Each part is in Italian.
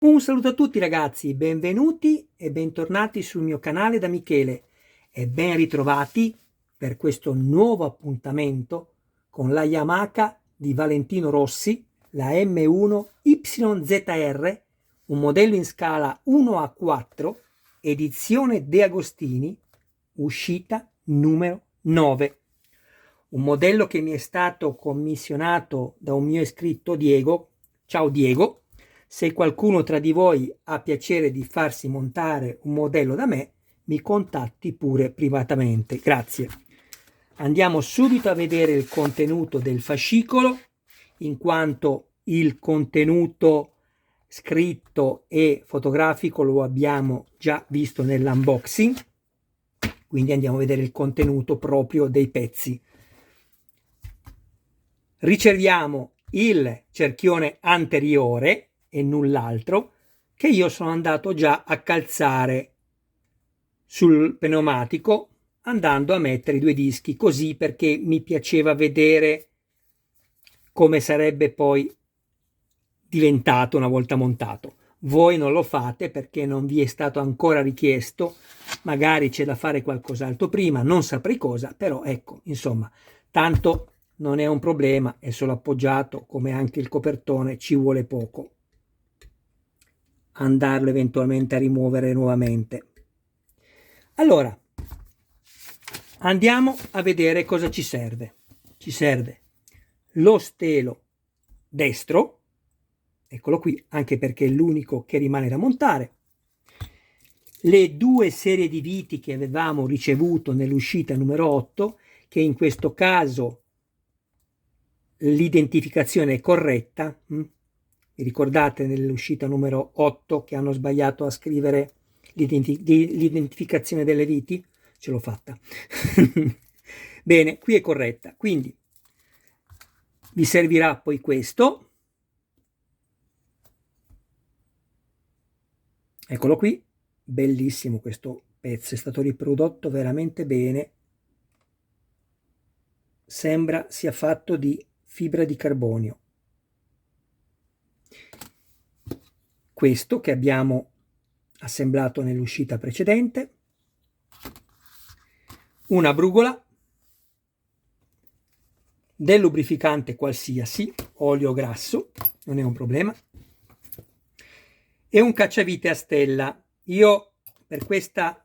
Un saluto a tutti ragazzi, benvenuti e bentornati sul mio canale da Michele e ben ritrovati per questo nuovo appuntamento con la Yamaha di Valentino Rossi, la M1 YZR, un modello in scala 1:4, edizione De Agostini, uscita numero 9. Un modello che mi è stato commissionato da un mio iscritto Diego. Ciao Diego, se qualcuno tra di voi ha piacere di farsi montare un modello da me, mi contatti pure privatamente. Grazie. Andiamo subito a vedere il contenuto del fascicolo, in quanto il contenuto scritto e fotografico lo abbiamo già visto nell'unboxing, quindi andiamo a vedere il contenuto proprio dei pezzi. Riceviamo il cerchione anteriore e null'altro, che io sono andato già a calzare sul pneumatico andando a mettere i due dischi così, perché mi piaceva vedere come sarebbe poi diventato una volta montato. Voi non lo fate perché non vi è stato ancora richiesto, magari c'è da fare qualcos'altro prima, non saprei cosa, però ecco, insomma, tanto non è un problema, è solo appoggiato, come anche il copertone, ci vuole poco andarlo eventualmente a rimuovere nuovamente. Allora, andiamo a vedere cosa ci serve. Ci serve lo stelo destro, eccolo qui, anche perché è l'unico che rimane da montare, le due serie di viti che avevamo ricevuto nell'uscita numero 8, che in questo caso l'identificazione è corretta. Vi ricordate nell'uscita numero 8 che hanno sbagliato a scrivere l'identificazione delle viti? Ce l'ho fatta. Bene, qui è corretta, quindi vi servirà poi questo, eccolo qui, bellissimo questo pezzo, è stato riprodotto veramente bene, sembra sia fatto di fibra di carbonio. Questo che abbiamo assemblato nell'uscita precedente, una brugola, del lubrificante qualsiasi, olio grasso, non è un problema, e un cacciavite a stella. Io per questa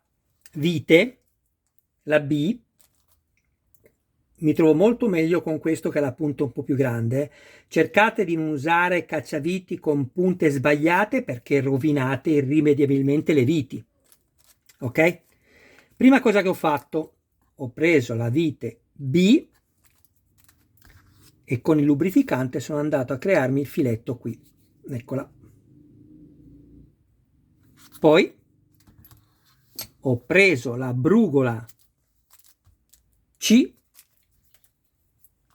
vite, la B, mi trovo molto meglio con questo che ha la punta un po' più grande. Cercate di non usare cacciaviti con punte sbagliate perché rovinate irrimediabilmente le viti. Ok? Prima cosa che ho fatto, ho preso la vite B e con il lubrificante sono andato a crearmi il filetto qui. Eccola. Poi ho preso la brugola C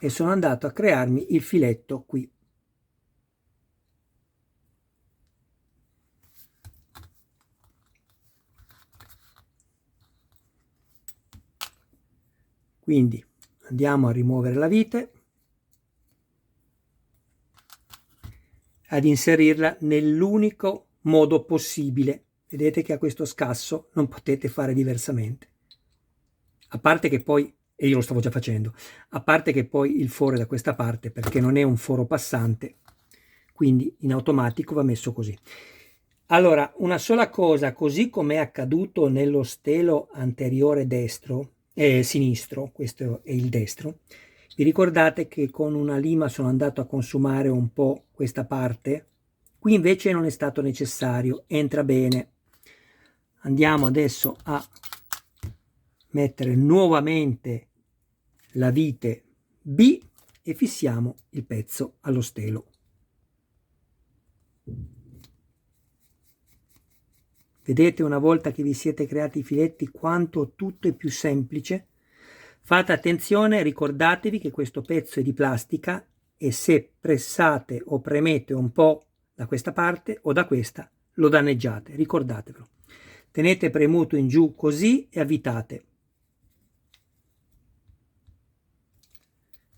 e sono andato a crearmi il filetto qui. Quindi andiamo a rimuovere la vite, ad inserirla nell'unico modo possibile. Vedete che a questo scasso non potete fare diversamente. A parte che poi, e io lo stavo già facendo, a parte che poi il foro è da questa parte perché non è un foro passante, quindi in automatico va messo così. Allora, una sola cosa, così come è accaduto nello stelo anteriore destro, sinistro, questo è il destro, vi ricordate che con una lima sono andato a consumare un po' questa parte? Qui invece non è stato necessario, entra bene. Andiamo adesso a mettere nuovamente la vite B e fissiamo il pezzo allo stelo. Vedete una volta che vi siete creati i filetti quanto tutto è più semplice? Fate attenzione, ricordatevi che questo pezzo è di plastica e se pressate o premete un po' da questa parte o da questa lo danneggiate, ricordatevelo. Tenete premuto in giù così e avvitate.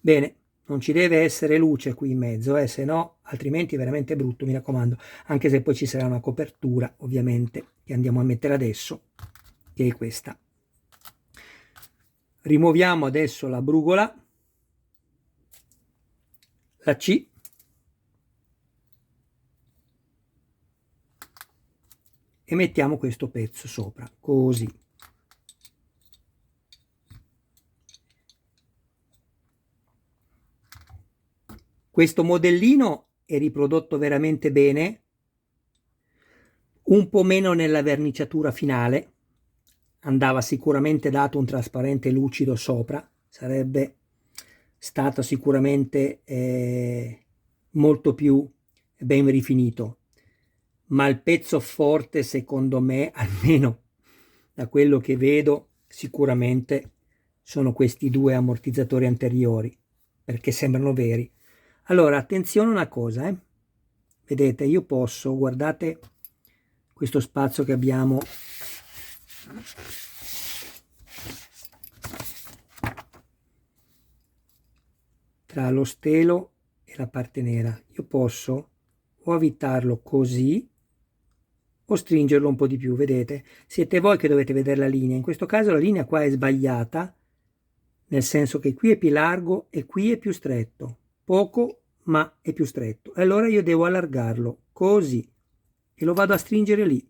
Bene, non ci deve essere luce qui in mezzo, se no altrimenti è veramente brutto, mi raccomando, anche se poi ci sarà una copertura ovviamente che andiamo a mettere adesso, che è questa. Rimuoviamo adesso la brugola, la C, e mettiamo questo pezzo sopra, così. Questo modellino è riprodotto veramente bene, un po' meno nella verniciatura finale, andava sicuramente dato un trasparente lucido sopra, sarebbe stato sicuramente molto più ben rifinito, ma il pezzo forte secondo me, almeno da quello che vedo, sicuramente sono questi due ammortizzatori anteriori, perché sembrano veri. Allora, attenzione a una cosa, vedete, io posso, guardate questo spazio che abbiamo tra lo stelo e la parte nera. Io posso o avvitarlo così o stringerlo un po' di più, vedete? Siete voi che dovete vedere la linea. In questo caso la linea qua è sbagliata, nel senso che qui è più largo e qui è più stretto. Poco, ma è più stretto. E allora io devo allargarlo così e lo vado a stringere lì.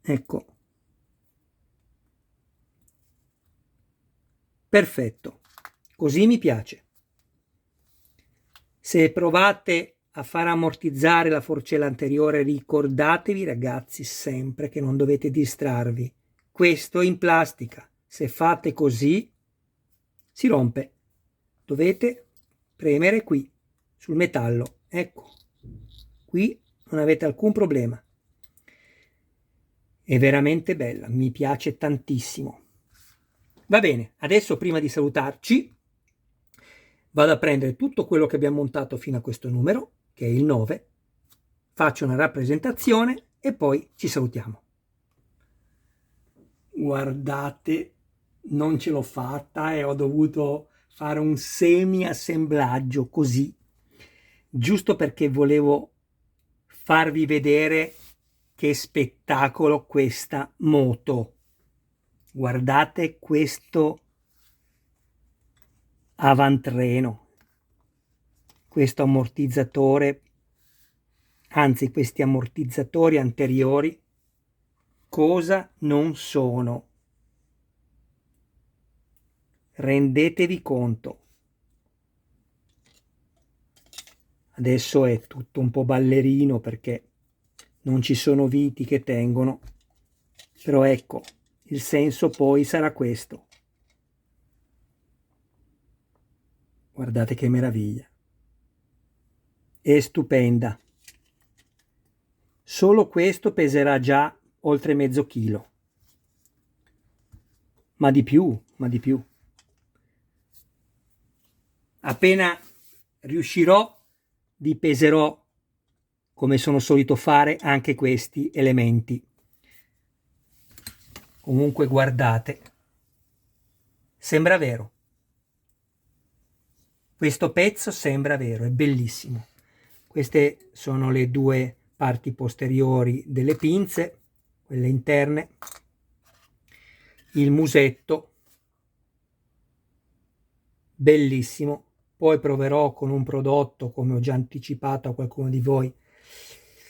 Ecco. Perfetto. Così mi piace. Se provate a far ammortizzare la forcella anteriore, ricordatevi ragazzi sempre che non dovete distrarvi. Questo è in plastica. Se fate così si rompe. Dovete premere qui sul metallo. Ecco, qui non avete alcun problema. È veramente bella, mi piace tantissimo. Va bene, adesso prima di salutarci vado a prendere tutto quello che abbiamo montato fino a questo numero, che è il 9, faccio una rappresentazione e poi ci salutiamo. Guardate, non ce l'ho fatta e ho dovuto fare un semi-assemblaggio così, giusto perché volevo farvi vedere che spettacolo questa moto. Guardate questo avantreno, questo ammortizzatore, anzi questi ammortizzatori anteriori, cosa non sono? Rendetevi conto. Adesso è tutto un po' ballerino perché non ci sono viti che tengono, però ecco, il senso poi sarà questo. Guardate che meraviglia. È stupenda. Solo questo peserà già oltre mezzo chilo. Ma di più, ma di più. Appena riuscirò, vi peserò, come sono solito fare, anche questi elementi. Comunque guardate, sembra vero. Questo pezzo sembra vero, è bellissimo. Queste sono le due parti posteriori delle pinze, quelle interne, il musetto, bellissimo. Poi proverò con un prodotto, come ho già anticipato a qualcuno di voi,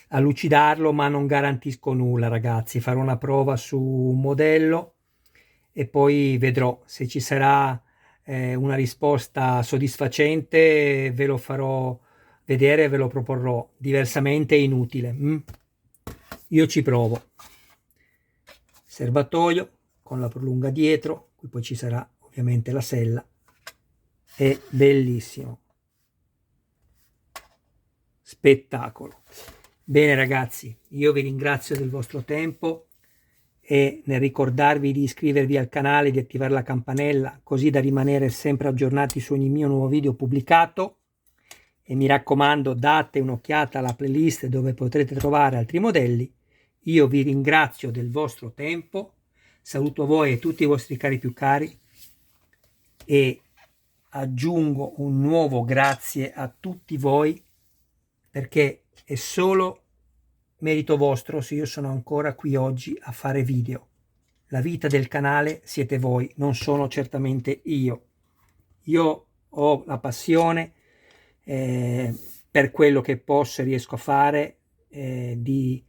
a lucidarlo, ma non garantisco nulla ragazzi. Farò una prova su un modello e poi vedrò se ci sarà una risposta soddisfacente, ve lo farò vedere e ve lo proporrò. Diversamente è inutile. Io ci provo. Serbatoio con la prolunga dietro, qui poi ci sarà ovviamente la sella. È bellissimo. Spettacolo. Bene ragazzi, io vi ringrazio del vostro tempo e nel ricordarvi di iscrivervi al canale, di attivare la campanella, così da rimanere sempre aggiornati su ogni mio nuovo video pubblicato. E mi raccomando, date un'occhiata alla playlist dove potrete trovare altri modelli. Io vi ringrazio del vostro tempo, saluto voi e tutti i vostri cari più cari e aggiungo un nuovo grazie a tutti voi, perché è solo merito vostro se io sono ancora qui oggi a fare video. La vita del canale siete voi, non sono certamente io. Io ho la passione per quello che posso e riesco a fare, di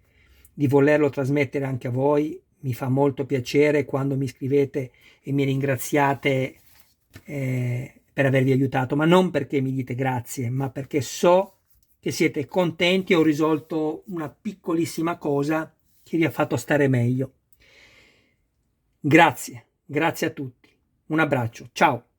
volerlo trasmettere anche a voi. Mi fa molto piacere quando mi scrivete e mi ringraziate per avervi aiutato, ma non perché mi dite grazie, ma perché so che siete contenti, ho risolto una piccolissima cosa che vi ha fatto stare meglio. Grazie a tutti. Un abbraccio, ciao.